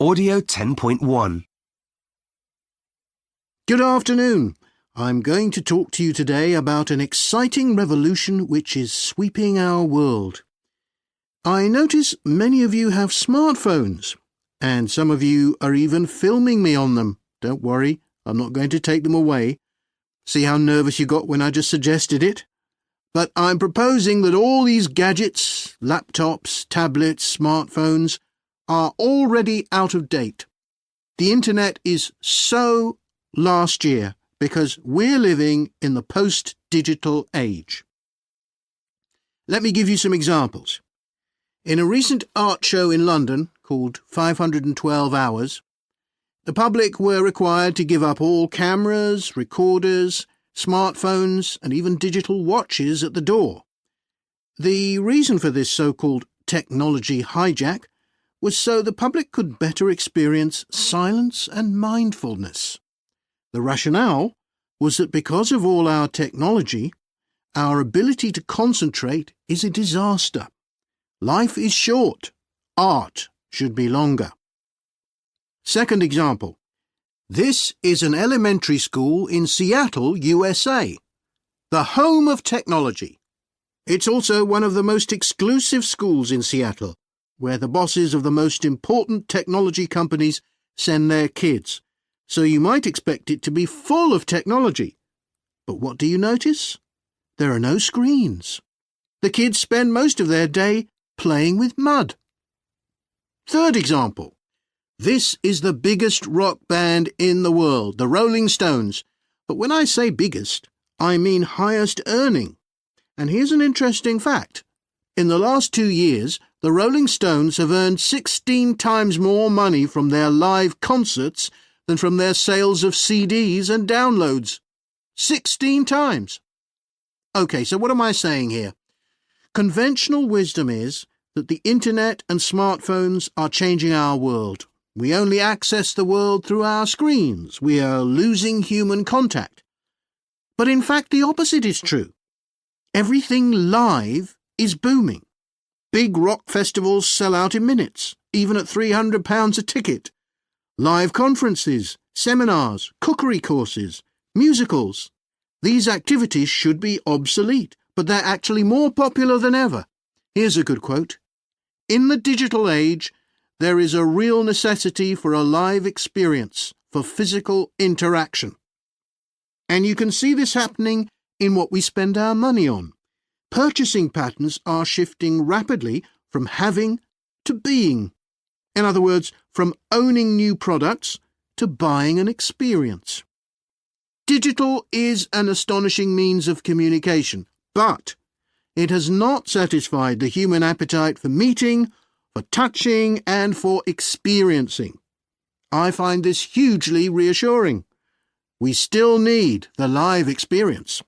Audio 10.1. Good afternoon. I'm going to talk to you today about an exciting revolution which is sweeping our world. I notice many of you have smartphones, and some of you are even filming me on them. Don't worry, I'm not going to take them away. See how nervous you got when I just suggested it? But I'm proposing that all these gadgets, laptops, tablets, smartphones, are already out of date. The internet is so last year because we're living in the post-digital age. Let me give you some examples. In a recent art show in London called 512 Hours, the public were required to give up all cameras, recorders, smartphones, and even digital watches at the door. The reason for this so-called technology hijack was so the public could better experience silence and mindfulness. The rationale was that because of all our technology, our ability to concentrate is a disaster. Life is short. Art should be longer. Second example. This is an elementary school in Seattle, USA, the home of technology. It's also one of the most exclusive schools in Seattle, where the bosses of the most important technology companies send their kids, so you might expect it to be full of technology. But what do you notice? There are no screens. The kids spend most of their day playing with mud. Third example. This is the biggest rock band in the world, the Rolling Stones. But when I say biggest, I mean highest earning. And here's an interesting fact. In the last 2 years, the Rolling Stones have earned 16 times more money from their live concerts than from their sales of CDs and downloads. 16 times! OK, so what am I saying here? Conventional wisdom is that the internet and smartphones are changing our world. We only access the world through our screens. We are losing human contact. But in fact, the opposite is true. Everything live is booming. Big rock festivals sell out in minutes, even at £300 a ticket. Live conferences, seminars, cookery courses, musicals. These activities should be obsolete, but they're actually more popular than ever. Here's a good quote. In the digital age, there is a real necessity for a live experience, for physical interaction. And you can see this happening in what we spend our money on. Purchasing patterns are shifting rapidly from having to being. In other words, from owning new products to buying an experience. Digital is an astonishing means of communication, but it has not satisfied the human appetite for meeting, for touching, and for experiencing. I find this hugely reassuring. We still need the live experience.